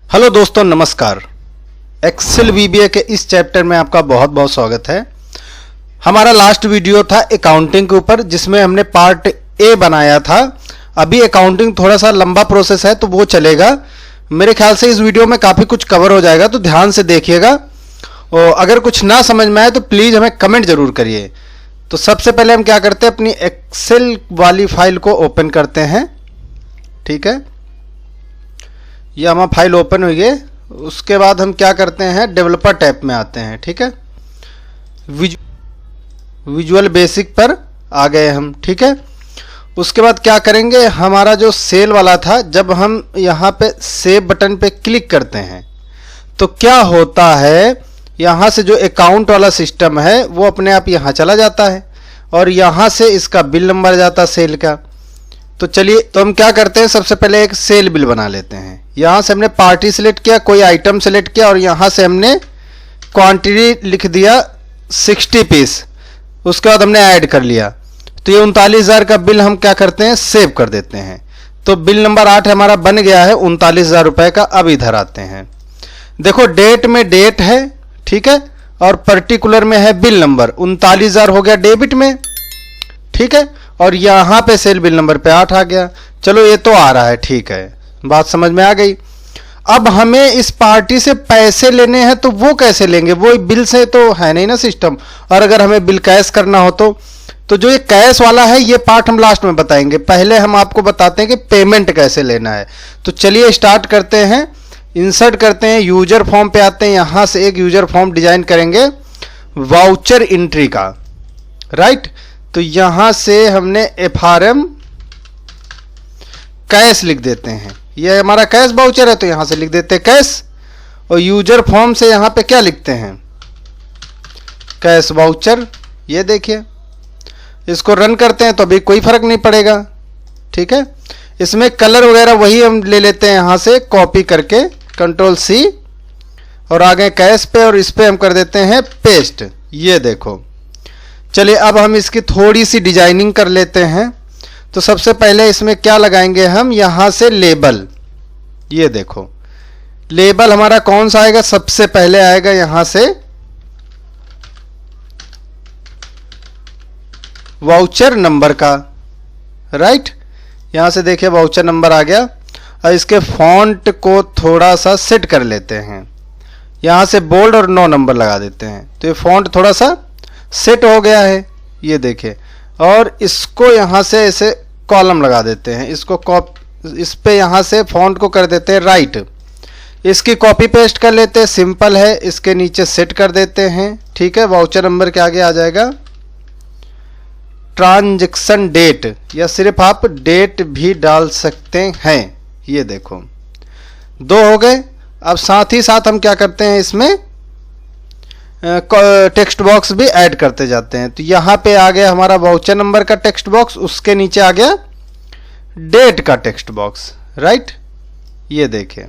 Hello दोस्तों, नमस्कार। Excel VBA के इस चैप्टर में आपका बहुत बहुत स्वागत है। हमारा लास्ट वीडियो था अकाउंटिंग के ऊपर, जिसमें हमने पार्ट ए बनाया था। अभी अकाउंटिंग थोड़ा सा लंबा प्रोसेस है तो वो चलेगा। मेरे ख्याल से इस वीडियो में काफ़ी कुछ कवर हो जाएगा, तो ध्यान से देखिएगा। और अगर कुछ ना समझ में आए तो प्लीज़ हमें कमेंट जरूर करिए। तो सबसे पहले हम क्या करते हैं, अपनी एक्सेल वाली फाइल को ओपन करते हैं। ठीक है, ये हमारा फाइल ओपन हुई है। उसके बाद हम क्या करते हैं, डेवलपर टैब में आते हैं। ठीक है, विजुअल बेसिक पर आ गए हम। ठीक है, उसके बाद क्या करेंगे, हमारा जो सेल वाला था, जब हम यहाँ पे सेव बटन पे क्लिक करते हैं तो क्या होता है, यहाँ से जो अकाउंट वाला सिस्टम है वो अपने आप यहाँ चला जाता है और यहाँ से इसका बिल नंबर जाता है सेल का। तो चलिए, तो हम क्या करते हैं, सबसे पहले एक सेल बिल बना लेते हैं। यहाँ से हमने पार्टी सेलेक्ट किया, कोई आइटम सेलेक्ट किया और यहाँ से हमने क्वांटिटी लिख दिया 60 पीस। उसके बाद हमने ऐड कर लिया। तो ये 39,000 का बिल हम क्या करते हैं, सेव कर देते हैं। तो बिल नंबर 8 हमारा बन गया है 39,000 रुपये का। अब इधर आते हैं, देखो डेट में डेट है, ठीक है, और पर्टिकुलर में है बिल नंबर। 39,000 हो गया डेबिट में, ठीक है, और यहाँ पे सेल बिल नंबर पे 8 आ गया। चलो ये तो आ रहा है, ठीक है, बात समझ में आ गई। अब हमें इस पार्टी से पैसे लेने हैं तो वो कैसे लेंगे, वो बिल से तो है नहीं ना सिस्टम। और अगर हमें बिल कैश करना हो तो जो ये कैश वाला है ये पार्ट हम लास्ट में बताएंगे। पहले हम आपको बताते हैं कि पेमेंट कैसे लेना है। तो चलिए स्टार्ट करते हैं, इंसर्ट करते हैं, यूजर फॉर्म पे आते हैं। यहाँ से एक यूजर फॉर्म डिजाइन करेंगे वाउचर एंट्री का, राइट। तो यहाँ से हमने FRM कैश लिख देते हैं। ये हमारा कैश वाउचर है तो यहाँ से लिख देते हैं कैश। और यूजर फॉर्म से यहाँ पे क्या लिखते हैं, कैश वाउचर। ये देखिए, इसको रन करते हैं तो अभी कोई फर्क नहीं पड़ेगा। ठीक है, इसमें कलर वगैरह वही हम ले लेते हैं, यहाँ से कॉपी करके Ctrl+C और आ गए कैश पे, और इस पे हम कर देते हैं पेस्ट। ये देखो, चलिए अब हम इसकी थोड़ी सी डिजाइनिंग कर लेते हैं। तो सबसे पहले इसमें क्या लगाएंगे हम, यहाँ से लेबल। ये देखो लेबल हमारा कौन सा आएगा, सबसे पहले आएगा यहाँ से वाउचर नंबर का, राइट। यहाँ से देखिए वाउचर नंबर आ गया। और इसके फॉन्ट को थोड़ा सा सेट कर लेते हैं, यहाँ से बोल्ड और 9 नंबर लगा देते हैं। तो ये फॉन्ट थोड़ा सा सेट हो गया है, ये देखिए। और इसको यहाँ से ऐसे कॉलम लगा देते हैं, इसको इस पे यहाँ से फॉन्ट को कर देते हैं राइट। इसकी कॉपी पेस्ट कर लेते हैं, सिंपल है। इसके नीचे सेट कर देते हैं, ठीक है। वाउचर नंबर के आगे आ जाएगा ट्रांजैक्शन डेट, या सिर्फ आप डेट भी डाल सकते हैं। ये देखो 2 हो गए। अब साथ ही साथ हम क्या करते हैं, इसमें टेक्स्ट बॉक्स भी ऐड करते जाते हैं। तो यहाँ पे आ गया हमारा वाउचर नंबर का टेक्स्ट बॉक्स, उसके नीचे आ गया डेट का टेक्स्ट बॉक्स, राइट। ये देखिए,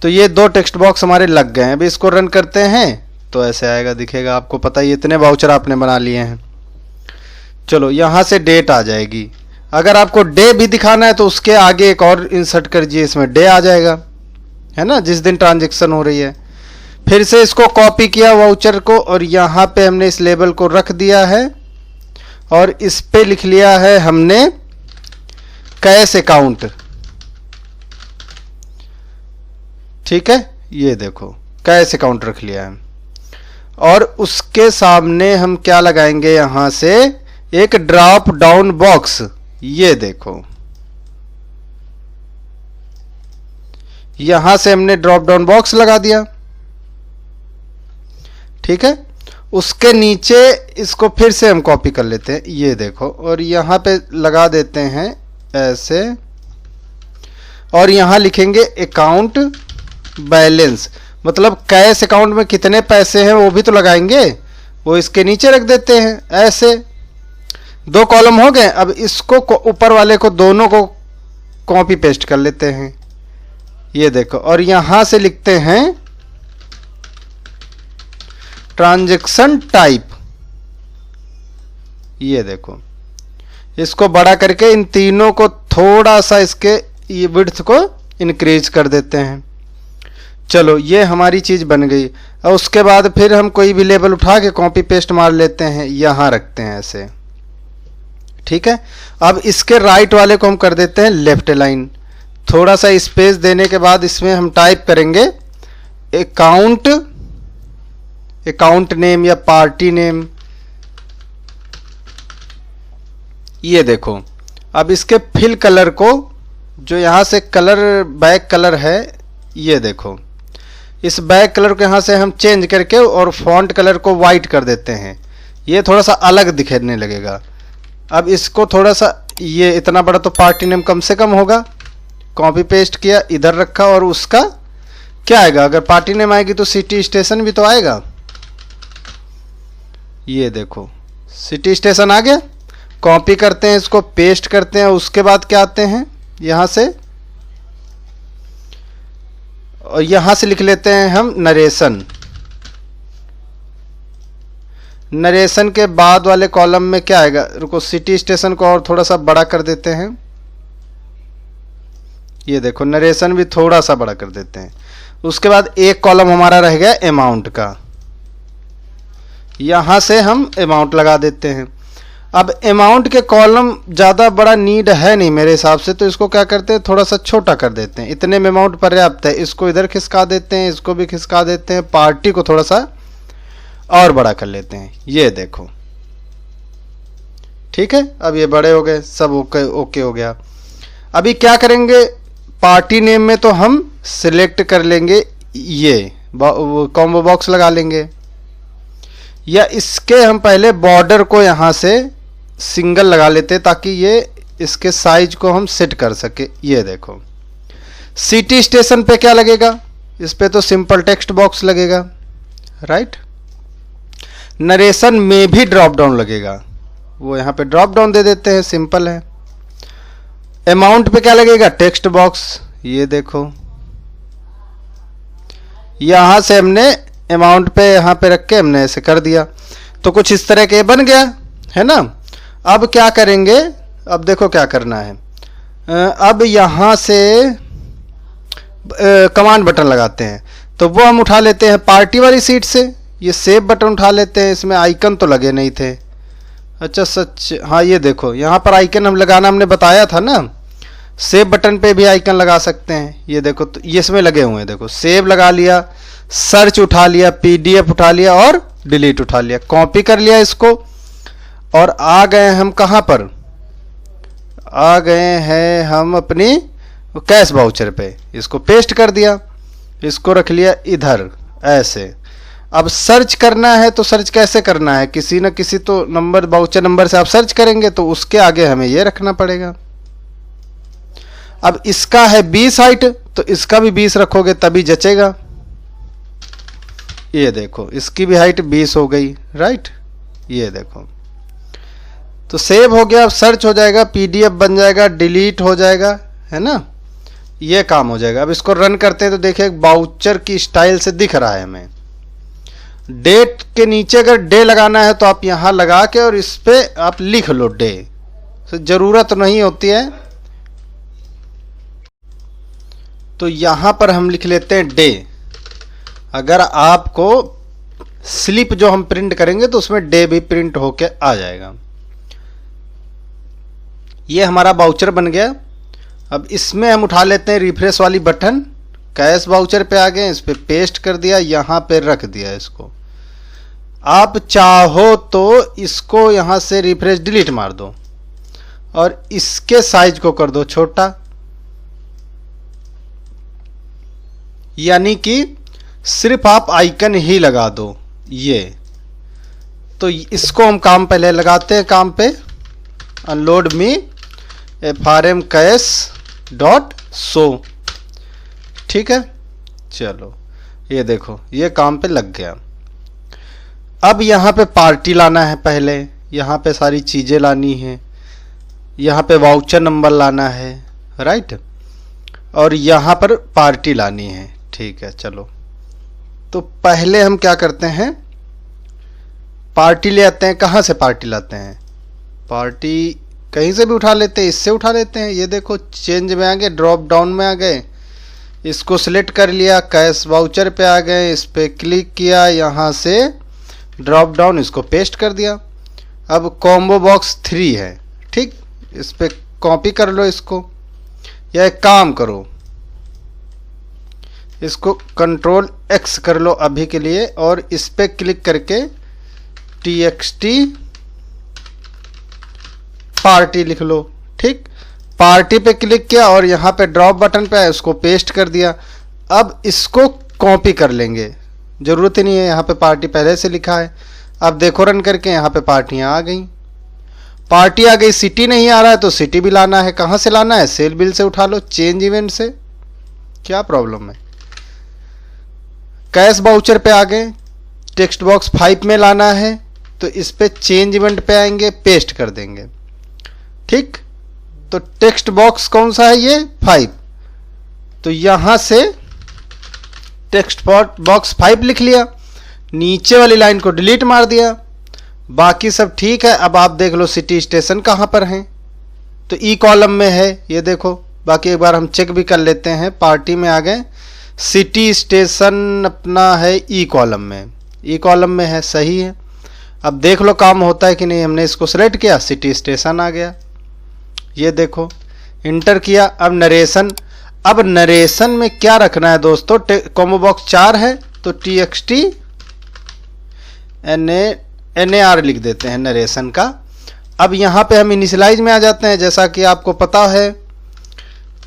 तो ये 2 टेक्स्ट बॉक्स हमारे लग गए हैं। अभी इसको रन करते हैं तो ऐसे आएगा, दिखेगा आपको, पता ही इतने वाउचर आपने बना लिए हैं। चलो यहाँ से डेट आ जाएगी। अगर आपको डे भी दिखाना है तो उसके आगे एक और इंसर्ट कर दीजिए, इसमें डे आ जाएगा, है ना, जिस दिन ट्रांजैक्शन हो रही है। फिर से इसको कॉपी किया वाउचर को, और यहाँ पे हमने इस लेबल को रख दिया है और इस पे लिख लिया है हमने कैश अकाउंट। ठीक है, ये देखो कैश अकाउंट रख लिया है। और उसके सामने हम क्या लगाएंगे, यहाँ से एक ड्रॉप डाउन बॉक्स। ये देखो, यहां से हमने ड्रॉप डाउन बॉक्स लगा दिया, ठीक है। उसके नीचे इसको फिर से हम कॉपी कर लेते हैं, ये देखो, और यहां पे लगा देते हैं ऐसे। और यहां लिखेंगे अकाउंट बैलेंस, मतलब कैश अकाउंट में कितने पैसे हैं वो भी तो लगाएंगे, वो इसके नीचे रख देते हैं ऐसे। 2 कॉलम हो गए। अब इसको ऊपर वाले को दोनों को कॉपी पेस्ट कर लेते हैं, ये देखो, और यहां से लिखते हैं ट्रांजैक्शन टाइप। ये देखो, इसको बड़ा करके इन तीनों को थोड़ा सा इसके ये विड्थ को इंक्रीज कर देते हैं। चलो ये हमारी चीज़ बन गई। और उसके बाद फिर हम कोई भी लेबल उठा के कॉपी पेस्ट मार लेते हैं, यहाँ रखते हैं ऐसे, ठीक है। अब इसके राइट वाले को हम कर देते हैं लेफ्ट लाइन। थोड़ा सा स्पेस देने के बाद इसमें हम टाइप करेंगे अकाउंट नेम या पार्टी नेम। ये देखो, अब इसके फिल कलर को, जो यहाँ से कलर बैक कलर है, ये देखो, इस बैक कलर को यहाँ से हम चेंज करके और फॉन्ट कलर को वाइट कर देते हैं। ये थोड़ा सा अलग दिखने लगेगा। अब इसको थोड़ा सा, ये इतना बड़ा तो पार्टी नेम कम से कम होगा, कॉपी पेस्ट किया, इधर रखा, और उसका क्या आएगा, अगर पार्टी नेम आएगी तो सिटी स्टेशन भी तो आएगा। ये देखो सिटी स्टेशन आ गया। कॉपी करते हैं, इसको पेस्ट करते हैं, उसके बाद क्या आते हैं यहाँ से, और यहाँ से लिख लेते हैं हम नरेशन। नरेशन के बाद वाले कॉलम में क्या आएगा, रुको, सिटी स्टेशन को और थोड़ा सा बड़ा कर देते हैं। ये देखो नरेशन भी थोड़ा सा बड़ा कर देते हैं। उसके बाद एक कॉलम हमारा रह गया अमाउंट का, यहाँ से हम अमाउंट लगा देते हैं। अब अमाउंट के कॉलम ज़्यादा बड़ा नीड है नहीं मेरे हिसाब से, तो इसको क्या करते हैं, थोड़ा सा छोटा कर देते हैं। इतने में अमाउंट पर्याप्त है। इसको इधर खिसका देते हैं, इसको भी खिसका देते हैं, पार्टी को थोड़ा सा और बड़ा कर लेते हैं। ये देखो, ठीक है। अब ये बड़े हो गए, सब ओके हो गया। अभी क्या करेंगे, पार्टी नेम में तो हम सिलेक्ट कर लेंगे, ये कॉम्बो बॉक्स लगा लेंगे, या इसके हम पहले बॉर्डर को यहाँ से सिंगल लगा लेते हैं ताकि ये इसके साइज को हम सेट कर सके। ये देखो, सिटी स्टेशन पे क्या लगेगा, इस पे तो सिंपल टेक्स्ट बॉक्स लगेगा, राइट। नरेशन में भी ड्रॉप डाउन लगेगा, वो यहाँ पे ड्रॉप डाउन दे देते हैं, सिंपल है। अमाउंट पे क्या लगेगा, टेक्स्ट बॉक्स। ये देखो, यहाँ से हमने अमाउंट पे यहाँ पे रख के हमने ऐसे कर दिया, तो कुछ इस तरह के बन गया, है ना। अब क्या करेंगे, अब देखो क्या करना है। अब यहाँ से कमांड बटन लगाते हैं, तो वो हम उठा लेते हैं पार्टी वाली सीट से। ये सेव बटन उठा लेते हैं, इसमें आइकन तो लगे नहीं थे। अच्छा सच, हाँ ये देखो, यहाँ पर आइकन हम लगाना हमने बताया था ना, सेव बटन पे भी आइकन लगा सकते हैं। ये देखो, तो ये इसमें लगे हुए हैं, देखो सेव लगा लिया, सर्च उठा लिया, पीडीएफ उठा लिया और डिलीट उठा लिया। कॉपी कर लिया इसको और आ गए हम कहाँ पर, आ गए हैं हम अपनी कैश वाउचर पे। इसको पेस्ट कर दिया, इसको रख लिया इधर ऐसे। अब सर्च करना है तो सर्च कैसे करना है, किसी न किसी तो नंबर, वाउचर नंबर से आप सर्च करेंगे, तो उसके आगे हमें ये रखना पड़ेगा। अब इसका है 20 हाइट, तो इसका भी 20 रखोगे तभी जचेगा। ये देखो, इसकी भी हाइट 20 हो गई, राइट। ये देखो, तो सेव हो गया। अब सर्च हो जाएगा, पीडीएफ बन जाएगा, डिलीट हो जाएगा, है ना, ये काम हो जाएगा। अब इसको रन करते हैं तो देखिए वाउचर की स्टाइल से दिख रहा है हमें। डेट के नीचे अगर डे लगाना है तो आप यहाँ लगा के और इस पे आप लिख लो डे, तो जरूरत नहीं होती है। तो यहाँ पर हम लिख लेते हैं डे। अगर आपको स्लिप जो हम प्रिंट करेंगे तो उसमें डे भी प्रिंट होके आ जाएगा। ये हमारा वाउचर बन गया। अब इसमें हम उठा लेते हैं रिफ्रेश वाली बटन, कैश वाउचर पे आ गए, इस पे पेस्ट कर दिया, यहाँ पे रख दिया इसको। आप चाहो तो इसको यहाँ से रिफ्रेश डिलीट मार दो और इसके साइज को कर दो छोटा, यानी कि सिर्फ आप आइकन ही लगा दो। ये तो इसको हम काम पहले लगाते हैं काम पे। अनलोड मी FRM कैश डॉट शो, ठीक है। चलो ये देखो, ये काम पे लग गया। अब यहाँ पे पार्टी लाना है, पहले यहाँ पे सारी चीज़ें लानी है, यहाँ पे वाउचर नंबर लाना है, राइट, और यहाँ पर पार्टी लानी है, ठीक है। चलो तो पहले हम क्या करते हैं, पार्टी ले आते हैं। कहाँ से पार्टी लाते हैं, पार्टी कहीं से भी उठा लेते हैं, इससे उठा लेते हैं। ये देखो चेंज में आ गए, ड्रॉप डाउन में आ गए, इसको सिलेक्ट कर लिया, कैश वाउचर पे आ गए, इस पे क्लिक किया, यहाँ से ड्रॉप डाउन इसको पेस्ट कर दिया। अब कॉम्बो बॉक्स 3 है, ठीक, इस पे कॉपी कर लो इसको, या एक काम करो इसको कंट्रोल X कर लो अभी के लिए, और इस पे क्लिक करके txt पार्टी लिख लो, ठीक। पार्टी पे क्लिक किया और यहाँ पे ड्रॉप बटन पे है, उसको पेस्ट कर दिया। अब इसको कॉपी कर लेंगे, ज़रूरत ही नहीं है, यहाँ पे पार्टी पहले से लिखा है। अब देखो रन करके यहाँ पे पार्टियाँ आ गई, पार्टी आ गई। सिटी नहीं आ रहा है तो सिटी भी लाना है, कहाँ से लाना है, सेल बिल से उठा लो, चेंज इवेंट से, क्या प्रॉब्लम है। कैश वाउचर पे आ गए, टेक्स्ट बॉक्स 5 में लाना है तो इस पे चेंज इवेंट पे आएंगे, पेस्ट कर देंगे, ठीक। तो टेक्स्ट बॉक्स कौन सा है, ये 5, तो यहां से टेक्स्ट बॉक्स 5 लिख लिया, नीचे वाली लाइन को डिलीट मार दिया, बाकी सब ठीक है। अब आप देख लो सिटी स्टेशन कहां पर है, तो ई कॉलम में है, ये देखो। बाकी एक बार हम चेक भी कर लेते हैं, पार्टी में आ गए, सिटी स्टेशन अपना है ई कॉलम में, ई कॉलम में है, सही है। अब देख लो काम होता है कि नहीं, हमने इसको सेलेक्ट किया, सिटी स्टेशन आ गया, ये देखो, इंटर किया। अब नरेशन, अब नरेशन में क्या रखना है दोस्तों, कॉम्बो बॉक्स 4 है तो txt NAR लिख देते हैं नरेशन का। अब यहाँ पे हम इनिशियलाइज में आ जाते हैं, जैसा कि आपको पता है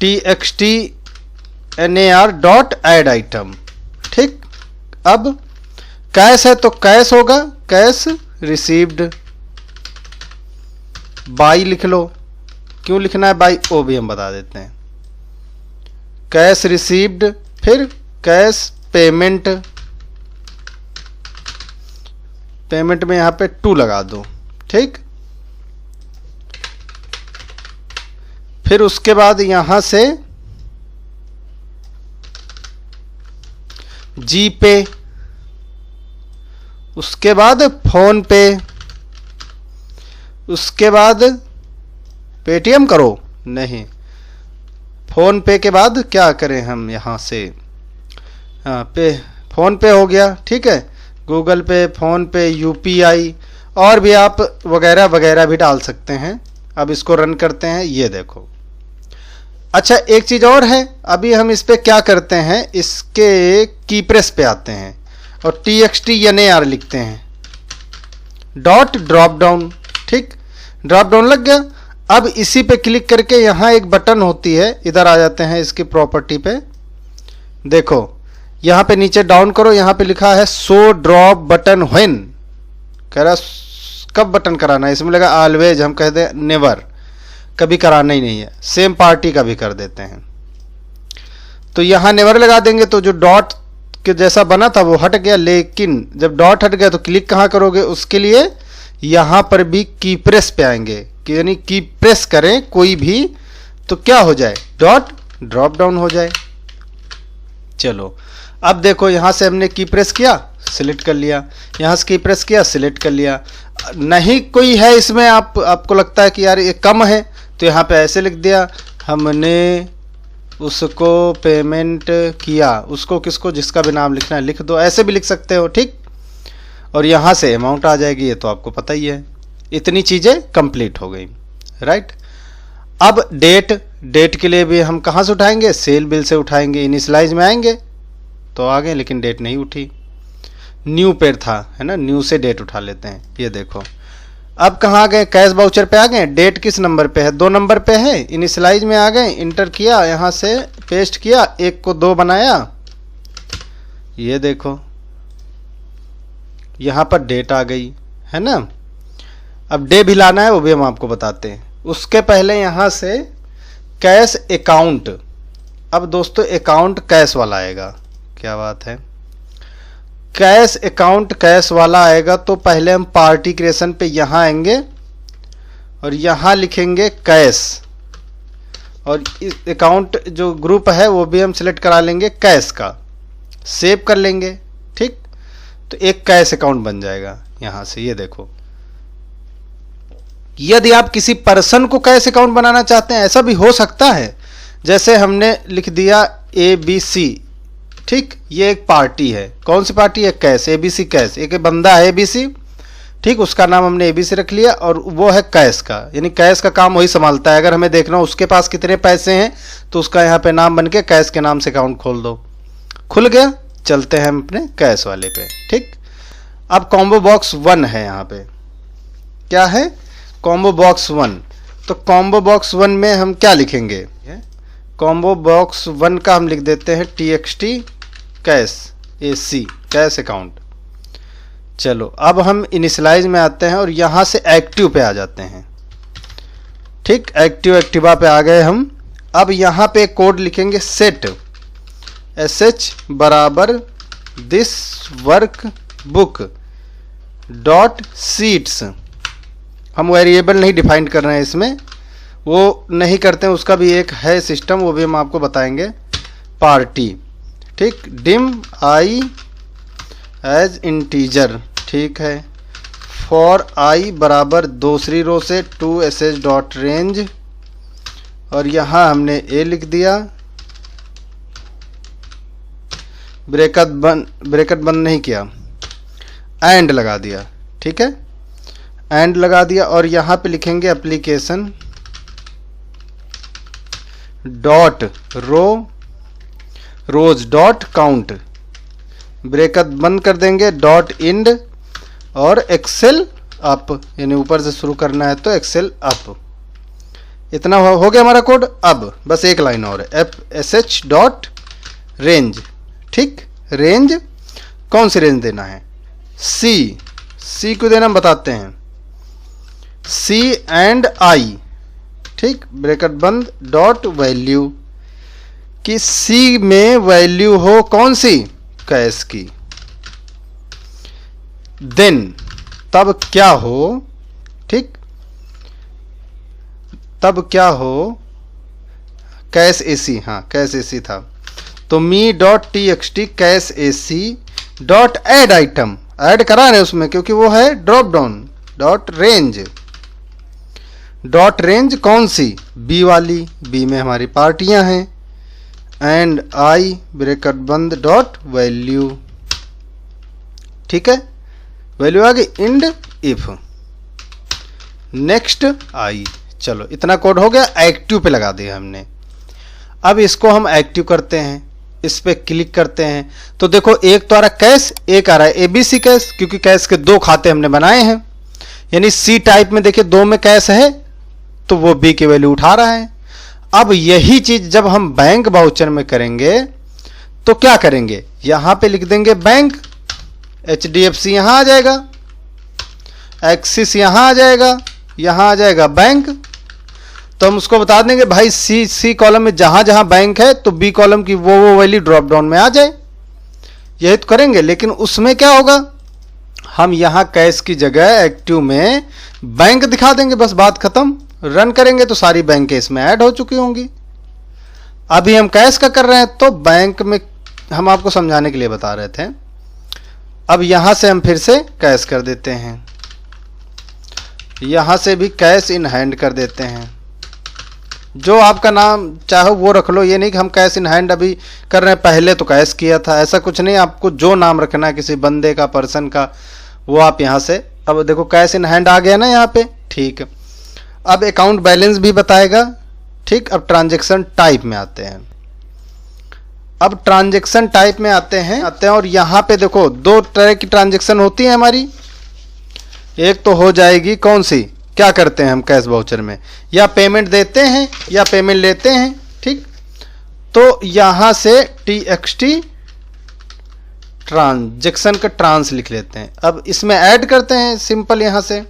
txt NAR dot add item, ठीक। अब कैश है तो कैश होगा, कैश रिसीव्ड बाई लिख लो, क्यों लिखना है बाई वो भी हम बता देते हैं। कैश रिसीव्ड, फिर कैश पेमेंट, पेमेंट में यहां पे 2 लगा दो, ठीक। फिर उसके बाद यहां से जी पे, उसके बाद फोन पे, उसके बाद पेटीएम करो, नहीं, फोन पे के बाद क्या करें हम यहाँ से, पे फोन पे हो गया, ठीक है। गूगल पे, फोन पे, यूपीआई, और भी आप वगैरह वगैरह भी डाल सकते हैं। अब इसको रन करते हैं, ये देखो। अच्छा एक चीज़ और है, अभी हम इस पे क्या करते हैं, इसके की प्रेस पे आते हैं और txt NAR लिखते हैं, डॉट ड्रॉप डाउन, ठीक, ड्रॉप डाउन लग गया। अब इसी पे क्लिक करके यहाँ एक बटन होती है, इधर आ जाते हैं इसकी प्रॉपर्टी पे, देखो यहाँ पे नीचे डाउन करो, यहाँ पे लिखा है शो ड्रॉप बटन व्हेन, कह रहा कब बटन कराना है, इसमें लगा ऑलवेज, हम कहते हैं नेवर, कभी कराना ही नहीं है। सेम पार्टी का भी कर देते हैं, तो यहाँ नेवर लगा देंगे, तो जो डॉट के जैसा बना था वो हट गया, लेकिन जब डॉट हट गया तो क्लिक कहाँ करोगे, उसके लिए यहाँ पर भी की प्रेस पे आएंगे, कि यानी की प्रेस करें कोई भी तो क्या हो जाए, डॉट ड्रॉप डाउन हो जाए। चलो अब देखो यहाँ से हमने की प्रेस किया, सिलेक्ट कर लिया, यहाँ से की प्रेस किया, सिलेक्ट कर लिया, नहीं कोई है इसमें, आपको लगता है कि यार ये कम है, तो यहाँ पे ऐसे लिख दिया, हमने उसको पेमेंट किया, उसको किसको, जिसका भी नाम लिखना है लिख दो, ऐसे भी लिख सकते हो, ठीक। और यहाँ से अमाउंट आ जाएगी, ये तो आपको पता ही है। इतनी चीज़ें कंप्लीट हो गई, राइट। अब डेट के लिए भी हम कहाँ से उठाएंगे, सेल बिल से उठाएंगे, इनिशियलाइज में आएंगे तो आ गए, लेकिन डेट नहीं उठी, न्यू पे था, है ना, न्यू से डेट उठा लेते हैं, ये देखो। अब कहाँ आ गए, कैश वाउचर पे आ गए, डेट किस नंबर पे है, 2 नंबर पे है, इनिशियलाइज में आ गए, इंटर किया, यहाँ से पेस्ट किया, 1 को 2 बनाया, ये देखो यहाँ पर डेट आ गई, है ना। अब डे भी लाना है, वो भी हम आपको बताते हैं। उसके पहले यहाँ से कैश अकाउंट, अब दोस्तों अकाउंट कैश वाला आएगा, क्या बात है, कैश अकाउंट कैश वाला आएगा, तो पहले हम पार्टी क्रिएशन पे यहाँ आएंगे और यहाँ लिखेंगे कैश, और इस अकाउंट जो ग्रुप है वो भी हम सिलेक्ट करा लेंगे कैश का, सेव कर लेंगे, ठीक। तो एक कैश अकाउंट बन जाएगा यहाँ से, ये देखो। यदि आप किसी पर्सन को कैश अकाउंट बनाना चाहते हैं, ऐसा भी हो सकता है, जैसे हमने लिख दिया ABC, ठीक, ये एक पार्टी है। कौन सी पार्टी है? Cash, ABC cash. एक बंदा है ABC, ठीक, उसका नाम हमने ABC रख लिया और वो है कैश का, यानी कैश का काम वही संभालता है। अगर हमें देखना हो उसके पास कितने पैसे हैं तो उसका यहाँ पे नाम बन के कैश के नाम से अकाउंट खोल दो। खुल गया। चलते हैं हम अपने कैश वाले पे, ठीक। अब कॉम्बो बॉक्स 1 है यहाँ पे। क्या है? Combo box 1। तो कॉम्बो बॉक्स 1 में हम क्या लिखेंगे? कॉम्बो बॉक्स 1 का हम लिख देते हैं TXT cash AC, cash account. चलो अब हम इनिशियलाइज में आते हैं और यहाँ से एक्टिव पे आ जाते हैं, ठीक। एक्टिवा पे आ गए हम। अब यहाँ पे कोड लिखेंगे सेट SH बराबर this work book dot seats. हम वेरिएबल नहीं डिफाइन कर रहे हैं इसमें, वो नहीं करते हैं, उसका भी एक है सिस्टम, वो भी हम आपको बताएंगे। पार्टी, ठीक। डिम आई एज इंटीजर, ठीक है। फॉर आई बराबर दूसरी रो से 2sh डॉट रेंज, और यहाँ हमने a लिख दिया। ब्रैकेट बंद नहीं किया, एंड लगा दिया, ठीक है। एंड लगा दिया और यहाँ पे लिखेंगे एप्लीकेशन डॉट रोज डॉट काउंट, ब्रैकेट बंद कर देंगे, डॉट इंड, और एक्सेल अप, यानी ऊपर से शुरू करना है तो एक्सेल अप। इतना हो गया हमारा कोड। अब बस एक लाइन और है, FSH डॉट रेंज, ठीक। रेंज कौन सी रेंज देना है? सी को देना हम बताते हैं, C एंड I, ठीक। ब्रैकेट बंद, डॉट वैल्यू, कि C में वैल्यू हो कौन सी? कैश की। देन तब क्या हो, ठीक, तब क्या हो? कैश AC, हाँ कैश AC था, तो me dot TXT cash AC dot add item, add करा रहे उसमें क्योंकि वो है drop down, dot range, dot range कौन सी? B वाली, B में हमारी पार्टियां हैं, एंड I ब्रैकेट बंद डॉट वैल्यू, ठीक है। वैल्यू आ गई, इंड इफ नेक्स्ट I। चलो इतना कोड हो गया। एक्टिव पे लगा दिया हमने। अब इसको हम एक्टिव करते हैं, इस पे क्लिक करते हैं तो देखो एक तो आ रहा कैश, एक आ रहा है ABC कैश, क्योंकि कैश के 2 खाते हमने बनाए हैं, यानी C टाइप में देखिए 2 में कैश है तो वो B की वैल्यू उठा रहा है। अब यही चीज जब हम बैंक वाउचर में करेंगे तो क्या करेंगे? यहां पे लिख देंगे बैंक, HDFC यहां आ जाएगा, एक्सिस यहां आ जाएगा, यहां आ जाएगा बैंक। तो हम उसको बता देंगे भाई सी कॉलम में जहां जहां बैंक है तो B कॉलम की वो वैल्यू ड्रॉप डाउन में आ जाए। यही तो करेंगे, लेकिन उसमें क्या होगा? हम यहां कैश की जगह एक्टिव में बैंक दिखा देंगे, बस बात खत्म। रन करेंगे तो सारी बैंकें इसमें ऐड हो चुकी होंगी। अभी हम कैश का कर रहे हैं तो बैंक में हम आपको समझाने के लिए बता रहे थे। अब यहां से हम फिर से कैश कर देते हैं, यहां से भी कैश इन हैंड कर देते हैं। जो आपका नाम चाहो वो रख लो, ये नहीं कि हम कैश इन हैंड अभी कर रहे हैं, पहले तो कैश किया था, ऐसा कुछ नहीं। आपको जो नाम रखना है किसी बंदे का, पर्सन का, वो आप यहां से। अब देखो कैश इन हैंड आ गया ना यहाँ पे, ठीक। अब अकाउंट बैलेंस भी बताएगा, ठीक। अब ट्रांजैक्शन टाइप में आते हैं। अब ट्रांजैक्शन टाइप में आते हैं और यहां पे देखो 2 तरह की ट्रांजैक्शन होती है हमारी। एक तो हो जाएगी कौन सी? क्या करते हैं हम कैश वाउचर में? या पेमेंट देते हैं या पेमेंट लेते हैं, ठीक। तो यहां से TXT ट्रांजैक्शन का ट्रांस लिख लेते हैं। अब इसमें ऐड करते हैं सिंपल, यहां से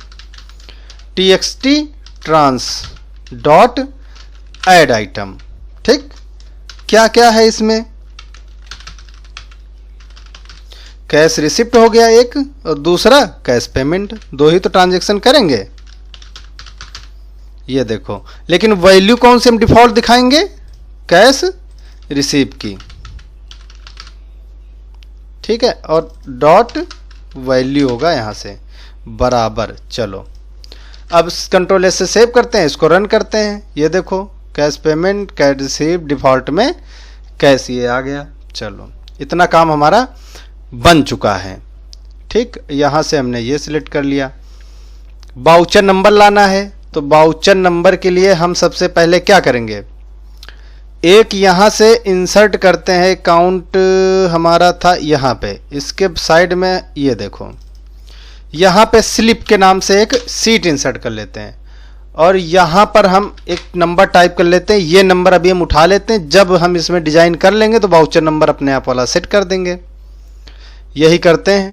TXT trans dot add item, ठीक। क्या क्या है इसमें? कैश रिसिप्ट हो गया एक, और दूसरा कैश पेमेंट। 2 ही तो ट्रांजैक्शन करेंगे, ये देखो। लेकिन वैल्यू कौन सी हम डिफॉल्ट दिखाएंगे? कैश रिसीव की, ठीक है। और डॉट वैल्यू होगा यहां से बराबर। चलो अब कंट्रोल एस से सेव करते हैं, इसको रन करते हैं। ये देखो cash payment, cash receive default में कैश ये आ गया। चलो इतना काम हमारा बन चुका है। ठीक, यहाँ से हमने ये सिलेक्ट कर लिया। वाउचर नंबर लाना है, तो वाउचर नंबर के लिए हम सबसे पहले क्या करेंगे, एक यहाँ से इंसर्ट करते हैं। काउंट हमारा था यहाँ पे, इसके साइड में ये देखो, यहाँ पे स्लिप के नाम से एक सीट इंसर्ट कर लेते हैं और यहाँ पर हम एक नंबर टाइप कर लेते हैं। ये नंबर अभी हम उठा लेते हैं, जब हम इसमें डिजाइन कर लेंगे तो वाउचर नंबर अपने आप वाला सेट कर देंगे। यही करते हैं।